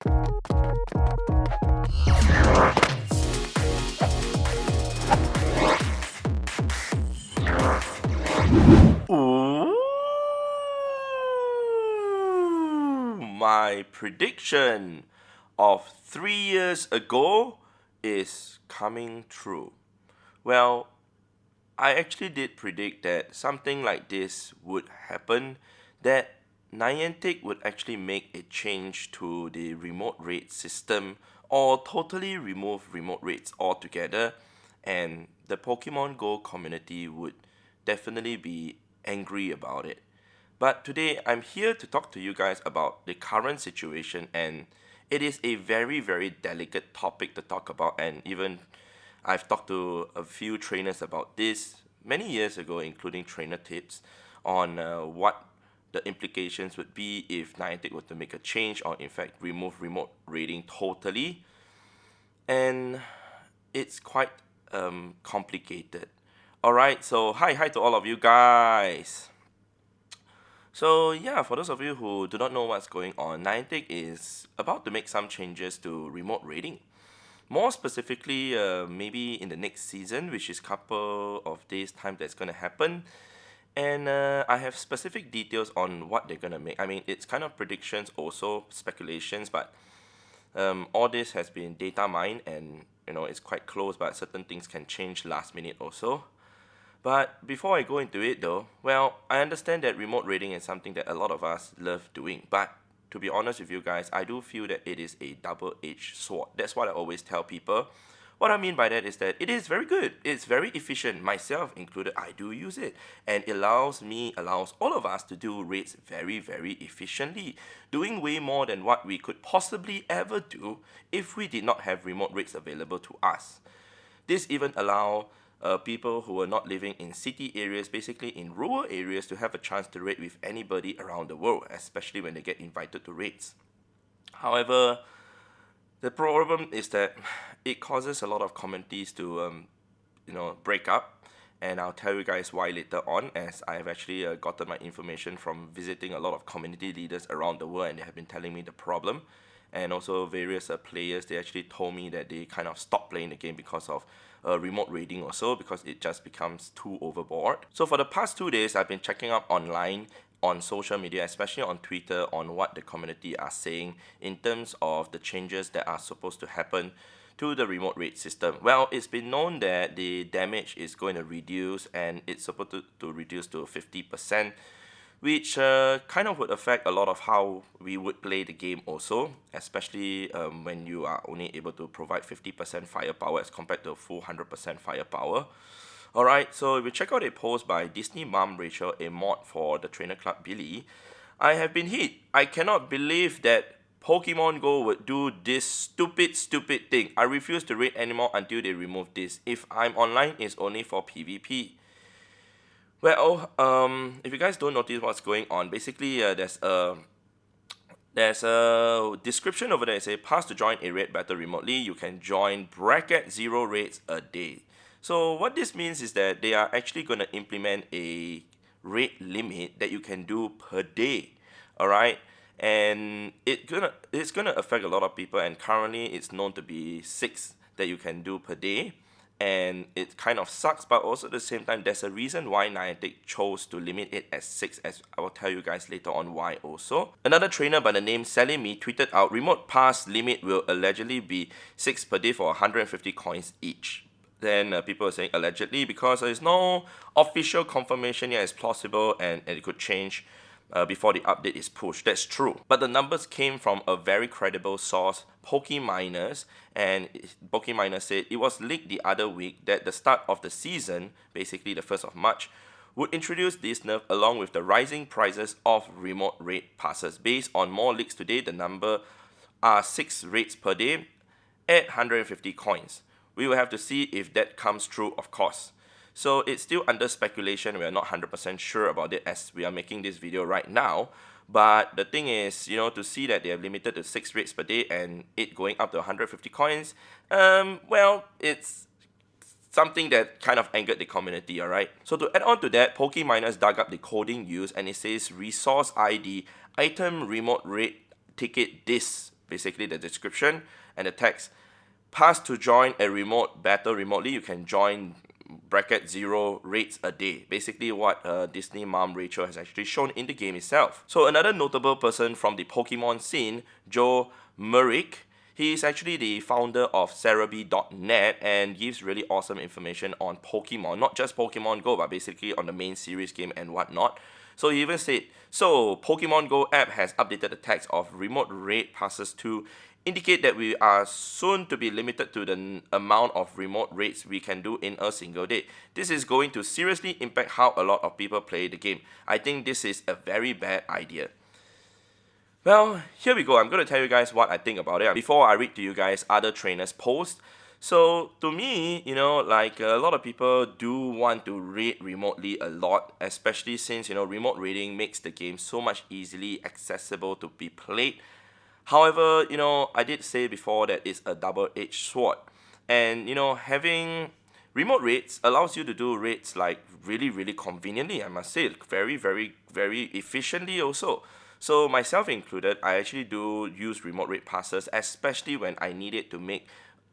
Ooh, my prediction of 3 years ago is coming true. Well, I actually did predict that something like this would happen, that Niantic would actually make a change to the remote raid system or totally remove remote raids altogether, and the Pokemon GO community would definitely be angry about it. But today I'm here to talk to you guys about the current situation, and it is a very, very delicate topic to talk about, and even I've talked to a few trainers about this many years ago, including trainer tips on what the implications would be if Niantic were to make a change or in fact remove remote raiding totally. And it's quite complicated. Alright, so hi to all of you guys. So yeah, for those of you who do not know what's going on, Niantic is about to make some changes to remote raiding. More specifically, maybe in the next season, which is couple of days time that's gonna happen. And I have specific details on what they're gonna make. I mean, it's kind of predictions, also speculations, but all this has been data mined, and it's quite close, but certain things can change last minute also. But before I go into it though, well, I understand that remote raiding is something that a lot of us love doing, but to be honest with you guys, I do feel that it is a double-edged sword. That's what I always tell people. What I mean by that is that it is very good. It's very efficient, myself included. I do use it, and it allows all of us to do raids very, very efficiently, doing way more than what we could possibly ever do if we did not have remote raids available to us. This even allow people who are not living in city areas, basically in rural areas, to have a chance to raid with anybody around the world, especially when they get invited to raids. However, the problem is that it causes a lot of communities to break up, and I'll tell you guys why later on, as I have actually gotten my information from visiting a lot of community leaders around the world, and they have been telling me the problem. And also various players, they actually told me that they kind of stopped playing the game because of remote raiding or so, because it just becomes too overboard. So for the past 2 days, I've been checking up online on social media, especially on Twitter, on what the community are saying in terms of the changes that are supposed to happen to the remote raid system. Well, it's been known that the damage is going to reduce, and it's supposed to reduce to 50%, which kind of would affect a lot of how we would play the game also, especially when you are only able to provide 50% firepower as compared to full 100% firepower. Alright, so if you check out a post by Disney Mom Rachel, a mod for the Trainer Club Billy, I have been hit. I cannot believe that Pokemon GO would do this stupid thing. I refuse to raid anymore until they remove this. If I'm online, it's only for PvP. Well, if you guys don't notice what's going on, basically there's a description over there. It says, pass to join a raid battle remotely. You can join bracket 0 raids a day. So what this means is that they are actually going to implement a raid limit that you can do per day. Alright? And it's gonna affect a lot of people, and currently it's known to be 6 that you can do per day. And it kind of sucks, but also at the same time, there's a reason why Niantic chose to limit it as 6, as I will tell you guys later on why also. Another trainer by the name Sally Me tweeted out, remote pass limit will allegedly be 6 per day for 150 coins each. Then people are saying allegedly because there is no official confirmation yet. It's plausible, and it could change before the update is pushed. That's true. But the numbers came from a very credible source, Pokeminers, and Pokeminer said it was leaked the other week that the start of the season, basically the 1st of March, would introduce this nerf along with the rising prices of remote raid passes. Based on more leaks today, the number are 6 raids per day at 150 coins. We will have to see if that comes true, of course. So it's still under speculation. We are not 100% sure about it as we are making this video right now. But the thing is, to see that they have limited to 6 raids per day and it going up to 150 coins, well, it's something that kind of angered the community, alright? So to add on to that, Pokeminers dug up the coding used, and it says resource ID item remote raid ticket this basically the description and the text. Pass to join a remote battle remotely. You can join bracket 0 raids a day. Basically what Disney mom Rachel has actually shown in the game itself. So another notable person from the Pokemon scene, Joe Murick, he is actually the founder of Cerebi.net and gives really awesome information on Pokemon. Not just Pokemon GO, but basically on the main series game and whatnot. So he even said, so Pokemon GO app has updated the text of remote raid passes to indicate that we are soon to be limited to the amount of remote raids we can do in a single day. This is going to seriously impact how a lot of people play the game. I think this is a very bad idea. Well, here we go. I'm going to tell you guys what I think about it before I read to you guys other trainers' posts. So to me, like a lot of people do want to raid remotely a lot, especially since, remote raiding makes the game so much easily accessible to be played. However, I did say before that it's a double-edged sword. And, having remote raids allows you to do raids like really, really conveniently, I must say, very, very, very efficiently also. So myself included, I actually do use remote raid passes, especially when I need it to make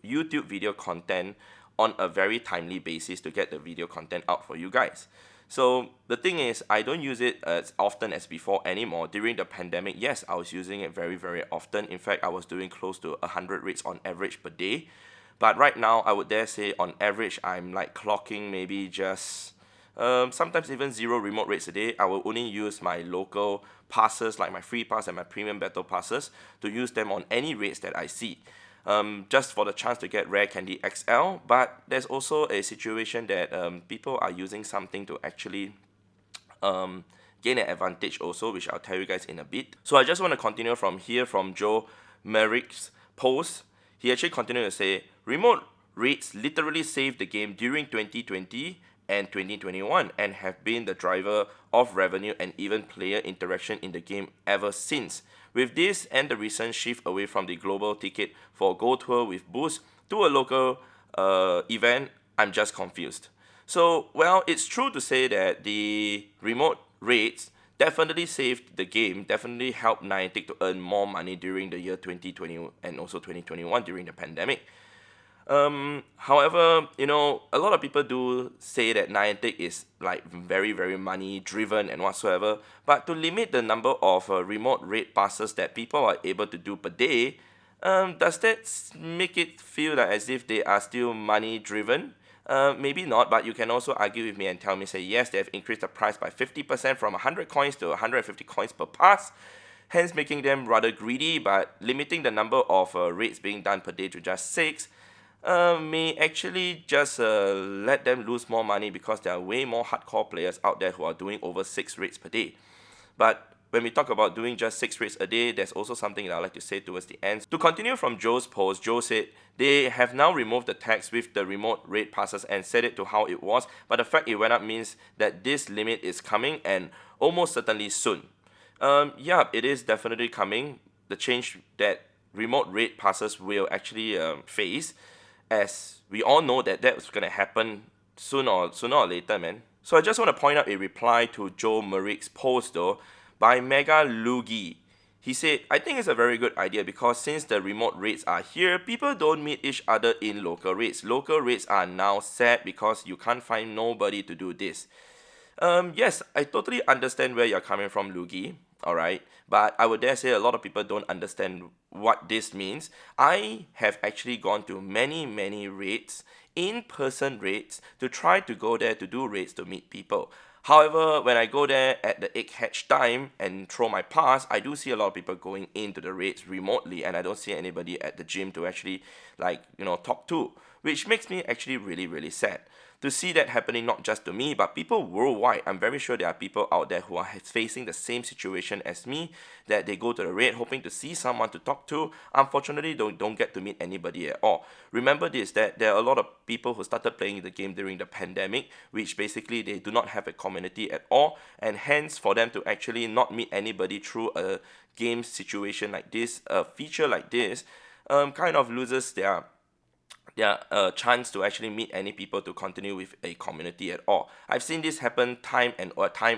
YouTube video content on a very timely basis to get the video content out for you guys. So the thing is, I don't use it as often as before anymore. During the pandemic, yes, I was using it very, very often. In fact, I was doing close to 100 raids on average per day. But right now, I would dare say on average, I'm like clocking maybe just sometimes even 0 remote raids a day. I will only use my local passes, like my free pass and my premium battle passes, to use them on any raids that I see. Just for the chance to get Rare Candy XL, but there's also a situation that people are using something to actually gain an advantage also, which I'll tell you guys in a bit. So I just want to continue from here from Joe Merrick's post. He actually continued to say, remote raids literally saved the game during 2020 and 2021 and have been the driver of revenue and even player interaction in the game ever since. With this and the recent shift away from the global ticket for Go Tour with Boost to a local event, I'm just confused. So, well, it's true to say that the remote raids definitely saved the game, definitely helped Niantic to earn more money during the year 2020 and also 2021 during the pandemic. However, a lot of people do say that Niantic is like very, very money driven and whatsoever, but to limit the number of remote raid passes that people are able to do per day, does that make it feel like as if they are still money driven? Maybe not, but you can also argue with me and tell me, say, yes, they have increased the price by 50% from 100 coins to 150 coins per pass, hence making them rather greedy, but limiting the number of raids being done per day to just 6 may actually just let them lose more money because there are way more hardcore players out there who are doing over 6 raids per day. But when we talk about doing just 6 raids a day, there's also something that I'd like to say towards the end. To continue from Joe's post, Joe said, they have now removed the text with the remote raid passes and set it to how it was, but the fact it went up means that this limit is coming and almost certainly soon. Yeah, it is definitely coming. The change that remote raid passes will actually face, as we all know that that's going to happen sooner or later, man. So I just want to point out a reply to Joe Murick's post though, by Mega Lugi. He said, I think it's a very good idea because since the remote raids are here, people don't meet each other in local raids. Local raids are now sad because you can't find nobody to do this. Yes, I totally understand where you're coming from, Lugi, alright? But I would dare say a lot of people don't understand what this means. I have actually gone to many, many raids, in-person raids, to try to go there to do raids to meet people. However, when I go there at the egg hatch time and throw my pass, I do see a lot of people going into the raids remotely and I don't see anybody at the gym to actually talk to, which makes me actually really, really sad. To see that happening not just to me, but people worldwide. I'm very sure there are people out there who are facing the same situation as me, that they go to the raid hoping to see someone to talk to. Unfortunately, don't get to meet anybody at all. Remember this, that there are a lot of people who started playing the game during the pandemic, which basically they do not have a community at all, and hence for them to actually not meet anybody through a game situation like this, a feature like this, kind of loses their chance to actually meet any people to continue with a community at all. I've seen this happen time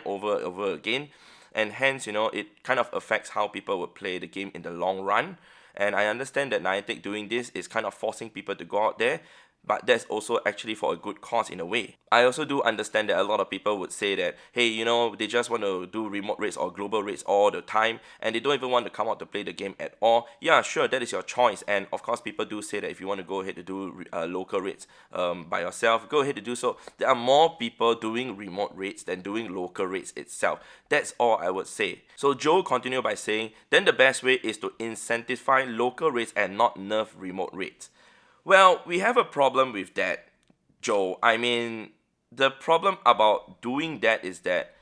over again, and hence it kind of affects how people would play the game in the long run. And I understand that Niantic doing this is kind of forcing people to go out there, but that's also actually for a good cause in a way. I also do understand that a lot of people would say that, hey, you know, they just want to do remote raids or global raids all the time, and they don't even want to come out to play the game at all. Yeah, sure, that is your choice, and of course people do say that if you want to go ahead to do local raids by yourself, go ahead to do so. There are more people doing remote raids than doing local raids itself. That's all I would say. So Joe continued by saying, then the best way is to incentivize local raids and not nerf remote raids. Well, we have a problem with that, Joe. I mean, the problem about doing that is that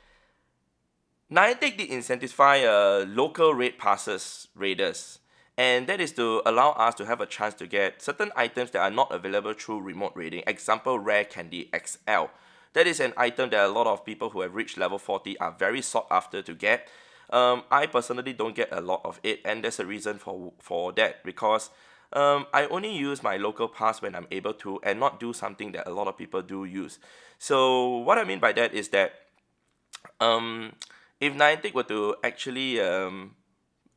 Niantic did incentivize local raid passes raiders, and that is to allow us to have a chance to get certain items that are not available through remote raiding. Example, Rare Candy XL. That is an item that a lot of people who have reached level 40 are very sought after to get. I personally don't get a lot of it, and there's a reason for that, because I only use my local pass when I'm able to, and not do something that a lot of people do use. So what I mean by that is that if Niantic were to actually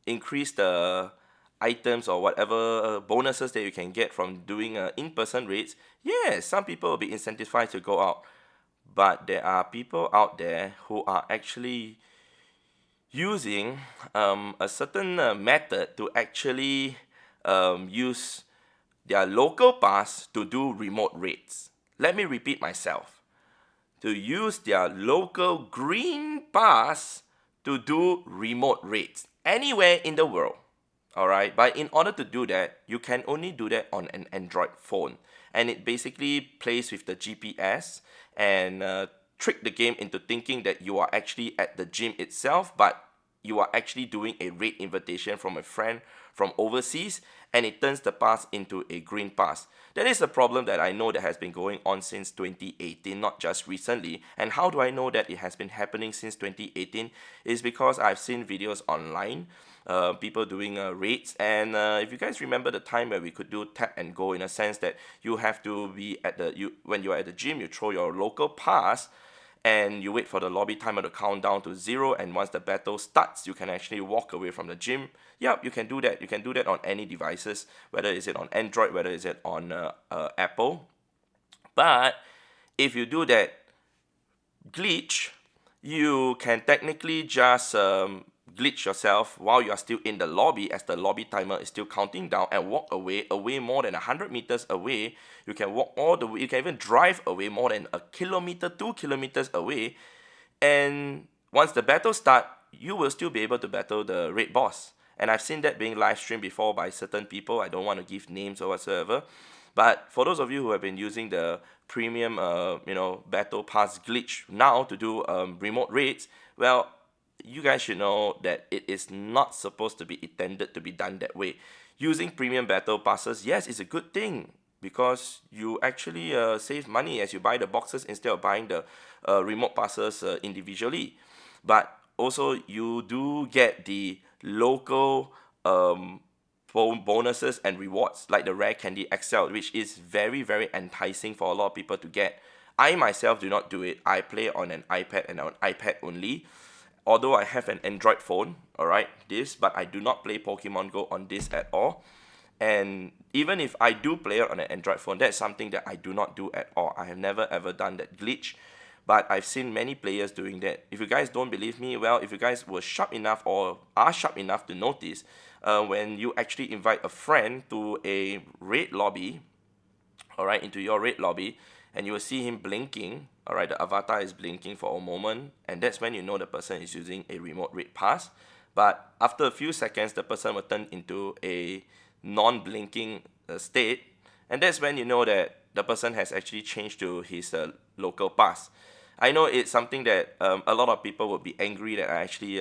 increase the items or whatever bonuses that you can get from doing in-person raids, yes, some people will be incentivized to go out. But there are people out there who are actually using a certain method to actually use their local pass to do remote raids. Let me repeat myself. To use their local green pass to do remote raids anywhere in the world. Alright, but in order to do that, you can only do that on an Android phone. And it basically plays with the GPS and trick the game into thinking that you are actually at the gym itself, but you are actually doing a raid invitation from a friend from overseas, and it turns the pass into a green pass. That is a problem that I know that has been going on since 2018, not just recently. And how do I know that it has been happening since 2018? Is because I've seen videos online, people doing raids, and if you guys remember the time where we could do tap and go, in a sense that you have to be at when you're at the gym, you throw your local pass and you wait for the lobby timer to count down to 0, and once the battle starts, you can actually walk away from the gym. Yep, you can do that. You can do that on any devices, whether is it on Android, whether is it on Apple. But if you do that glitch, you can technically just glitch yourself while you are still in the lobby, as the lobby timer is still counting down, and walk away more than 100 meters away. You can walk all the way, you can even drive away more than 1 kilometer, 2 kilometers away, and once the battle starts, you will still be able to battle the raid boss. And I've seen that being live streamed before by certain people. I don't want to give names or whatsoever, but for those of you who have been using the premium battle pass glitch now to do remote raids, well, you guys should know that it is not supposed to be intended to be done that way. Using premium battle passes, yes, it's a good thing, because you actually save money as you buy the boxes instead of buying the remote passes individually. But also you do get the local bonuses and rewards, like the Rare Candy XL, which is very, very enticing for a lot of people to get. I myself do not do it. I play on an iPad and on iPad only. Although I have an Android phone, alright, but I do not play Pokemon GO on this at all. And even if I do play it on an Android phone, that's something that I do not do at all. I have never ever done that glitch, but I've seen many players doing that. If you guys don't believe me, well, if you guys were sharp enough or are sharp enough to notice, when you actually invite a friend to a raid lobby, alright, into your raid lobby, and you will see him blinking, alright, the avatar is blinking for a moment, and that's when you know the person is using a remote raid pass. But after a few seconds, the person will turn into a non-blinking state, and that's when you know that the person has actually changed to his local pass. I know it's something that a lot of people would be angry that I actually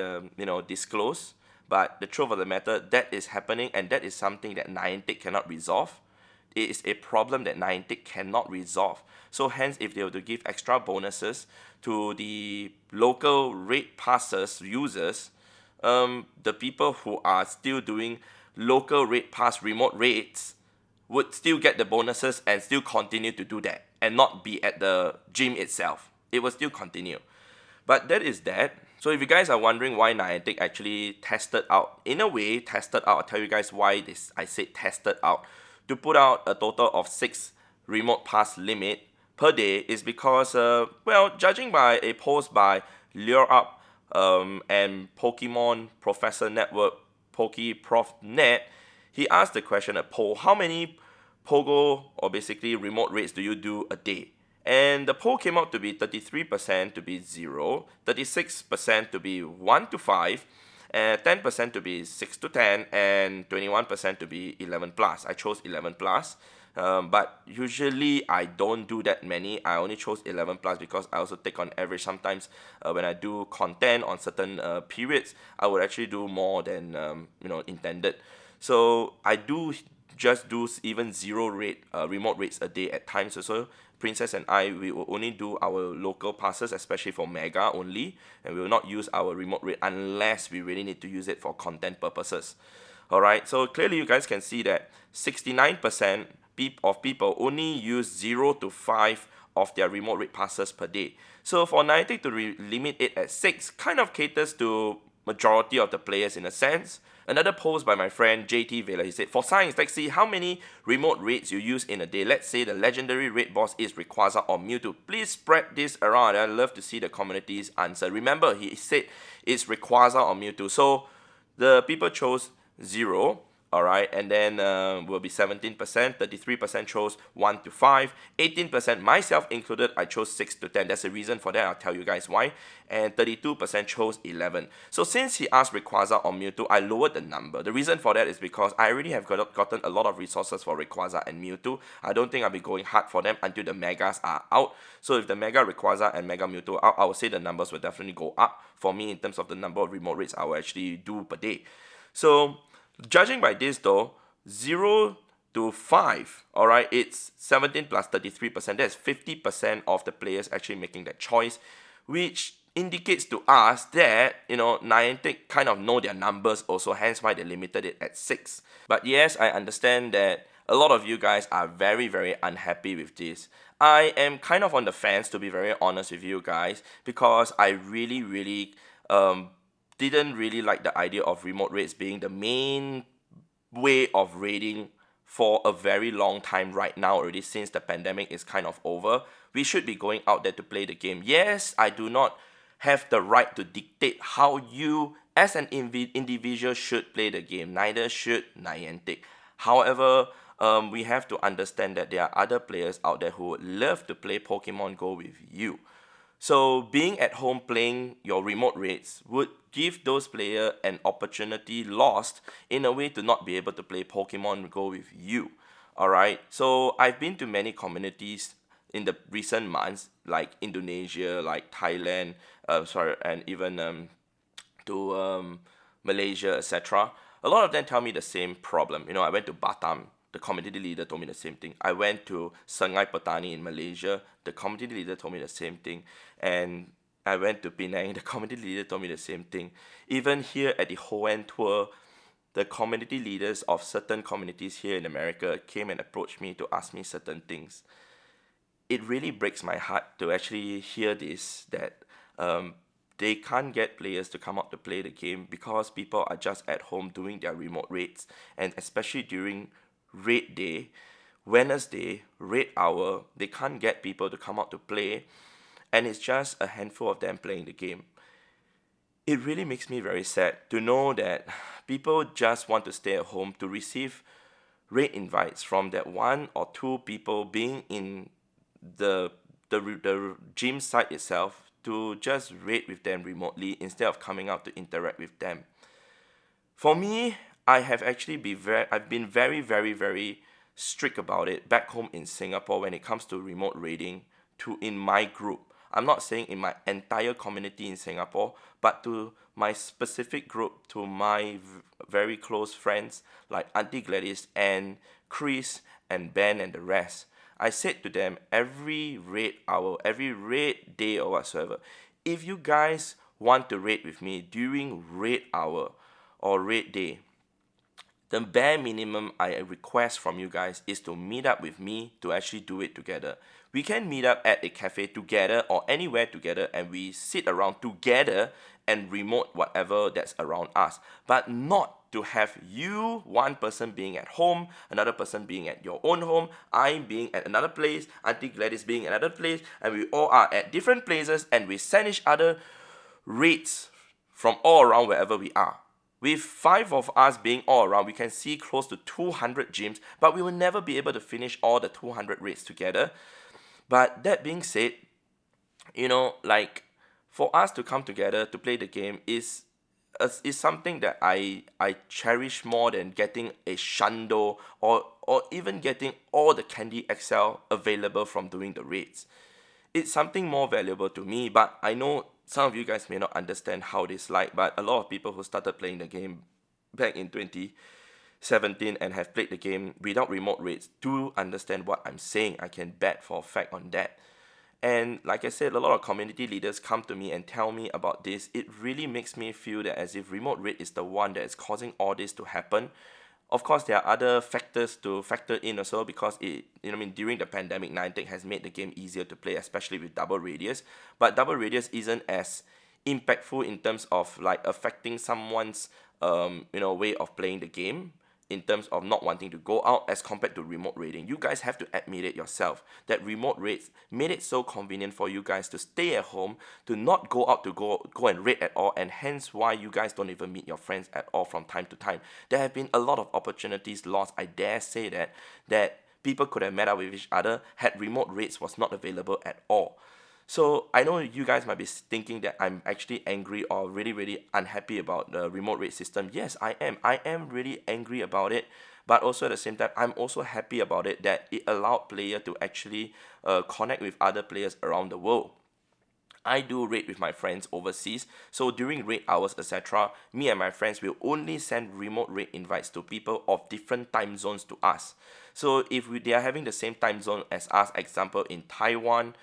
disclose, but the truth of the matter, that is happening, and that is something that Niantic cannot resolve. It is a problem that Niantic cannot resolve. So hence, if they were to give extra bonuses to the local raid passes users, the people who are still doing local raid pass remote raids would still get the bonuses and still continue to do that, and not be at the gym itself. It will still continue. But that is that. So if you guys are wondering why Niantic actually tested out, in a way tested out, I'll tell you guys why I said tested out, to put out a total of 6 remote pass limit per day is because, well, judging by a post by Lure Up and Pokemon Professor Network, PokeProfNet, he asked the question at poll, how many Pogo, or basically remote raids, do you do a day? And the poll came out to be 33% to be 0, 36% to be 1 to 5, and 10% to be 6 to 10, and 21% to be 11 plus. I chose 11 plus, but usually I don't do that many. I only chose 11 plus because I also take on average. Sometimes when I do content on certain periods, I would actually do more than intended. So I do just do even 0 remote raids a day at times. So Princess and I, we will only do our local passes, especially for Mega only, and we will not use our remote raid unless we really need to use it for content purposes. Alright, so clearly you guys can see that 69% of people only use 0 to 5 of their remote raid passes per day. So for Niantic to limit it at 6 kind of caters to majority of the players in a sense. Another post by my friend JT Vela, he said, for science, let's see how many remote raids you use in a day. Let's say the legendary raid boss is Rayquaza or Mewtwo. Please spread this around. I'd love to see the community's answer. Remember, he said it's Rayquaza or Mewtwo. So the people chose 0. Alright, and then will be 17%, 33% chose 1 to 5, 18%, myself included, I chose 6 to 10. That's the reason for that, I'll tell you guys why. And 32% chose 11. So since he asked Rayquaza or Mewtwo, I lowered the number. The reason for that is because I already have gotten a lot of resources for Rayquaza and Mewtwo. I don't think I'll be going hard for them until the Megas are out. So if the Mega Rayquaza and Mega Mewtwo are out, I would say the numbers will definitely go up for me in terms of the number of remote raids I will actually do per day. So judging by this though, 0 to 5, alright, it's 17 plus 33%. That's 50% of the players actually making that choice, which indicates to us that, Niantic kind of know their numbers also, hence why they limited it at 6. But yes, I understand that a lot of you guys are very, very unhappy with this. I am kind of on the fence, to be very honest with you guys, because I really, really didn't really like the idea of remote raids being the main way of raiding for a very long time right now already, since the pandemic is kind of over. We should be going out there to play the game. Yes, I do not have the right to dictate how you as an individual should play the game. Neither should Niantic. However, we have to understand that there are other players out there who would love to play Pokemon GO with you. So being at home playing your remote raids would give those players an opportunity lost in a way to not be able to play Pokemon GO with you. Alright, so I've been to many communities in the recent months, like Indonesia, like Thailand, and even to Malaysia, etc. A lot of them tell me the same problem. I went to Batam. The community leader told me the same thing. I went to Sungai Petani in Malaysia. The community leader told me the same thing. And I went to Penang. The community leader told me the same thing. Even here at the Hoenn tour, the community leaders of certain communities here in America came and approached me to ask me certain things. It really breaks my heart to actually hear this, that they can't get players to come out to play the game because people are just at home doing their remote raids, and especially during raid day, Wednesday, raid hour, they can't get people to come out to play, and it's just a handful of them playing the game. It really makes me very sad to know that people just want to stay at home to receive raid invites from that 1 or 2 people being in the gym site itself to just raid with them remotely instead of coming out to interact with them. For me, I've been very, very, very strict about it back home in Singapore when it comes to remote raiding in my group. I'm not saying in my entire community in Singapore, but to my specific group, to my very close friends like Auntie Gladys and Chris and Ben and the rest. I said to them every raid hour, every raid day or whatsoever, if you guys want to raid with me during raid hour or raid day, the bare minimum I request from you guys is to meet up with me to actually do it together. We can meet up at a cafe together or anywhere together, and we sit around together and remote whatever that's around us, but not to have you, one person being at home, another person being at your own home, I being at another place, Auntie Gladys being at another place, and we all are at different places, and we send each other rates from all around wherever we are. With 5 of us being all around, we can see close to 200 gyms, but we will never be able to finish all the 200 raids together. But that being said, like, for us to come together to play the game is something that I cherish more than getting a Shundo or even getting all the Candy XL available from doing the raids. It's something more valuable to me, but I know some of you guys may not understand how it is like, but a lot of people who started playing the game back in 2017 and have played the game without remote raids do understand what I'm saying. I can bet for a fact on that. And like I said, a lot of community leaders come to me and tell me about this. It really makes me feel that as if remote raid is the one that is causing all this to happen. Of course, there are other factors to factor in also, because during the pandemic, Niantic has made the game easier to play, especially with double radius. But double radius isn't as impactful in terms of like affecting someone's way of playing the game, in terms of not wanting to go out as compared to remote raiding. You guys have to admit it yourself that remote raids made it so convenient for you guys to stay at home, to not go out to go and raid at all, and hence why you guys don't even meet your friends at all from time to time. There have been a lot of opportunities lost, I dare say that people could have met up with each other had remote raids was not available at all. So I know you guys might be thinking that I'm actually angry or really, really unhappy about the remote raid system. Yes, I am. I am really angry about it. But also at the same time, I'm also happy about it that it allowed players to actually connect with other players around the world. I do raid with my friends overseas, so during raid hours, etc., me and my friends will only send remote raid invites to people of different time zones to us. So if they are having the same time zone as us, example in Taiwan,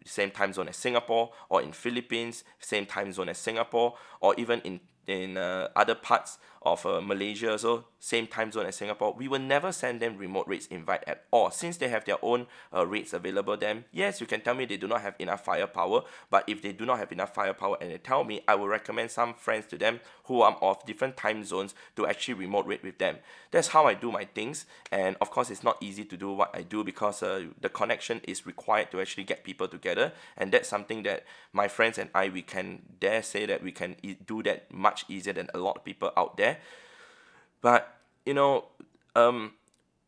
same time zone as Singapore, or in Philippines, same time zone as Singapore, or even in other parts of Malaysia, so same time zone as Singapore, we will never send them remote rates invite at all, since they have their own rates available them. Yes, you can tell me they do not have enough firepower, but if they do not have enough firepower and they tell me, I will recommend some friends to them who are of different time zones to actually remote rate with them. That's how I do my things, and of course it's not easy to do what I do, because the connection is required to actually get people together, and that's something that my friends and I, we can dare say that we can do that much easier than a lot of people out there. But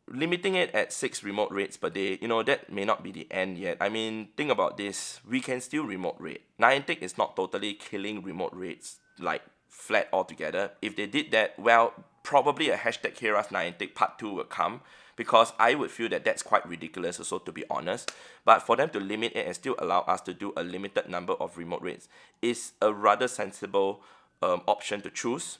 limiting it at 6 remote raids per day, that may not be the end yet. I mean, think about this, we can still remote raid. Niantic is not totally killing remote raids like flat altogether. If they did that, well, probably a hashtag Heras Niantic part 2 will come, because I would feel that that's quite ridiculous also, to be honest. But for them to limit it and still allow us to do a limited number of remote raids is a rather sensible option to choose.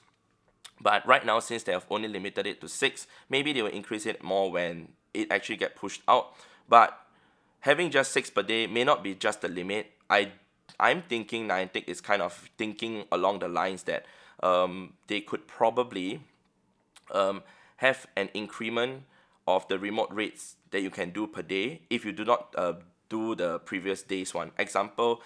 But right now, since they have only limited it to 6, maybe they will increase it more when it actually get pushed out. But having just 6 per day may not be just the limit. I'm thinking Niantic is kind of thinking along the lines that they could probably have an increment of the remote rates that you can do per day if you do not do the previous day's one. Example,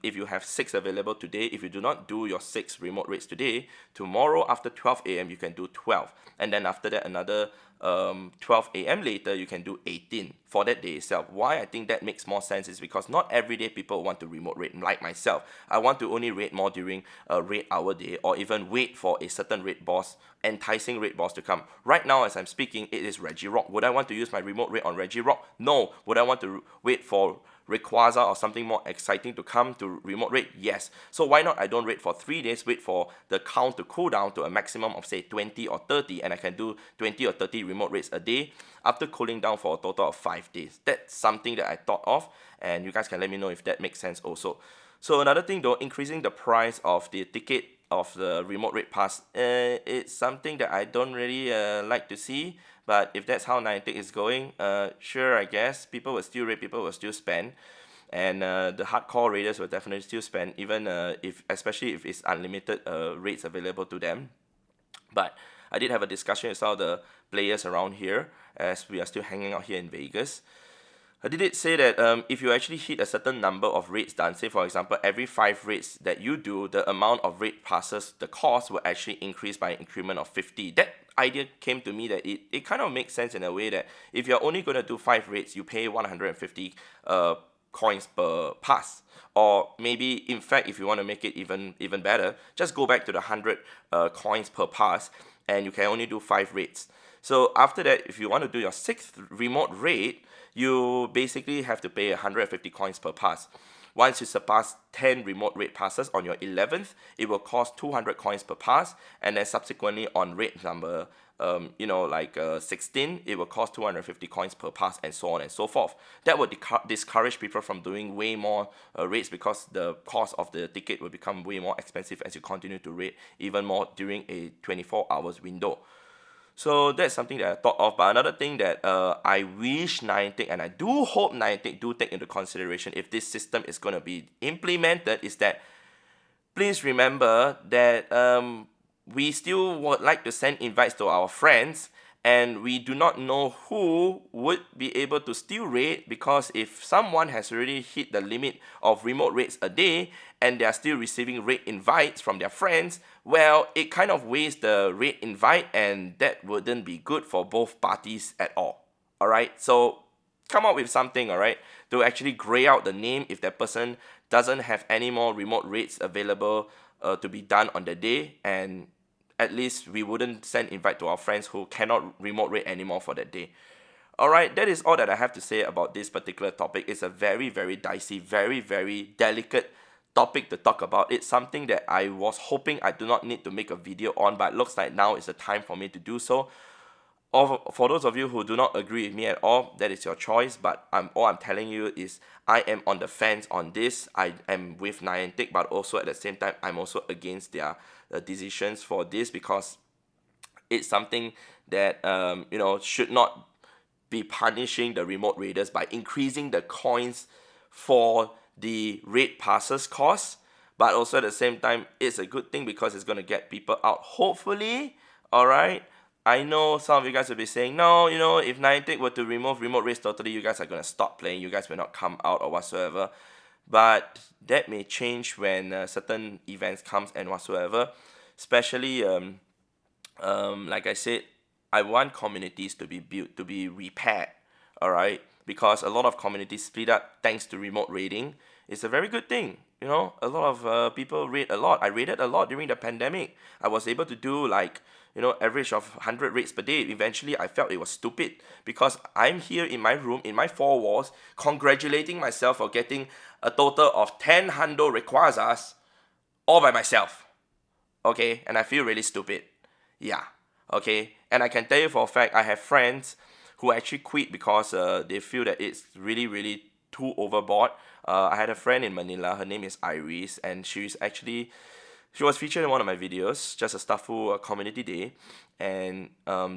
if you have 6 available today, if you do not do your 6 remote rates today, tomorrow after 12 a.m. you can do 12, and then after that another 12 a.m. later you can do 18 for that day itself. Why I think that makes more sense is because not every day people want to remote raid. Like myself, I want to only raid more during a raid hour day, or even wait for a certain raid boss, enticing raid boss to come. Right now as I'm speaking, it is Regirock. Would I want to use my remote raid on Regirock? No. Would I want to wait for Rayquaza or something more exciting to come to remote raid? Yes. So why not I don't raid for 3 days, wait for the count to cool down to a maximum of say 20 or 30, and I can do 20 or 30 remote raids a day after cooling down for a total of 5 days. That's something that I thought of, and you guys can let me know if that makes sense also. So another thing though, increasing the price of the ticket of the remote raid pass, it's something that I don't really like to see. But if that's how Niantic is going, sure, I guess people will still raid, people will still spend, and the hardcore raiders will definitely still spend, even especially if it's unlimited raids available to them. But I did have a discussion with some of the players around here, as we are still hanging out here in Vegas. I did say that if you actually hit a certain number of raids done, say for example every 5 raids that you do, the amount of raid passes, the cost will actually increase by an increment of 50. That idea came to me that it kind of makes sense in a way that if you're only going to do 5 raids, you pay 150 coins per pass. Or maybe, in fact, if you want to make it even better, just go back to the 100 coins per pass, and you can only do 5 raids. So after that, if you want to do your 6th remote raid, you basically have to pay 150 coins per pass. Once you surpass 10 remote raid passes on your 11th, it will cost 200 coins per pass, and then subsequently on raid number 16, it will cost 250 coins per pass, and so on and so forth. That would discourage people from doing way more raids, because the cost of the ticket will become way more expensive as you continue to raid even more during a 24 hours window. So that's something that I thought of. But another thing that I wish Niantic, and I do hope Niantic do take into consideration if this system is going to be implemented, is that please remember that we still would like to send invites to our friends, and we do not know who would be able to still raid, because if someone has already hit the limit of remote raids a day and they are still receiving raid invites from their friends, well, it kind of wastes the raid invite, and that wouldn't be good for both parties at all. Alright, so come up with something, alright, to actually gray out the name if that person doesn't have any more remote raids available to be done on the day, and at least we wouldn't send invite to our friends who cannot remote raid anymore for that day. Alright, that is all that I have to say about this particular topic. It's a very, very dicey, very, very delicate topic to talk about. It's something that I was hoping I do not need to make a video on, but it looks like now is the time for me to do so. For those of you who do not agree with me at all, that is your choice, but all I'm telling you is I am on the fence on this. I am with Niantic, but also at the same time, I'm also against their decisions for this, because it's something that should not be punishing the remote raiders by increasing the coins for the raid passes cost. But also at the same time, it's a good thing because it's going to get people out, hopefully. Alright, I know some of you guys will be saying, no, if Niantic were to remove remote raids totally, you guys are going to stop playing, you guys will not come out or whatsoever. But that may change when certain events comes and whatsoever. Especially, like I said, I want communities to be built, to be repaired, alright? Because a lot of communities split up thanks to remote raiding. It's a very good thing, a lot of people raid a lot. I raided a lot during the pandemic. I was able to do average of 100 raids per day. Eventually, I felt it was stupid, because I'm here in my room, in my 4 walls, congratulating myself for getting a total of 10 hundo Rayquazas all by myself. Okay, and I feel really stupid. Yeah, okay. And I can tell you for a fact, I have friends who actually quit because they feel that it's really, really too overboard. I had a friend in Manila, her name is Iris, and she was featured in one of my videos, just a Starful community day. And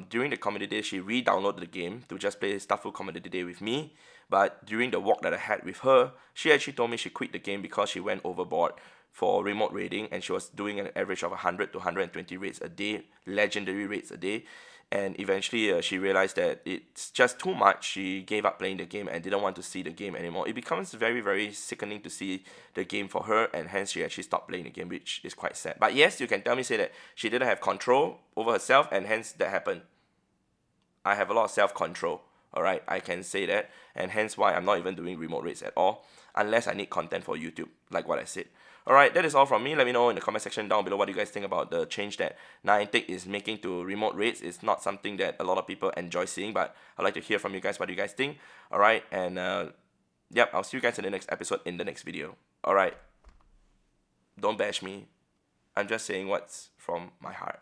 during the community day, she re-downloaded the game to just play Starful community day with me. But during the walk that I had with her, she actually told me she quit the game because she went overboard for remote raiding, and she was doing an average of 100 to 120 raids a day, legendary raids a day. And eventually she realized that it's just too much. She gave up playing the game and didn't want to see the game anymore. It becomes very, very sickening to see the game for her, and hence she actually stopped playing the game, which is quite sad. But yes, you can say that she didn't have control over herself, and hence that happened. I have a lot of self-control, alright? I can say that, and hence why I'm not even doing remote raids at all, unless I need content for YouTube, like what I said. Alright, that is all from me. Let me know in the comment section down below what you guys think about the change that Niantic is making to remote raids. It's not something that a lot of people enjoy seeing, but I'd like to hear from you guys what you guys think. Alright, and yep, I'll see you guys in the next episode in the next video. Alright, don't bash me. I'm just saying what's from my heart.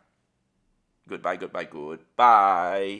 Goodbye, goodbye, goodbye.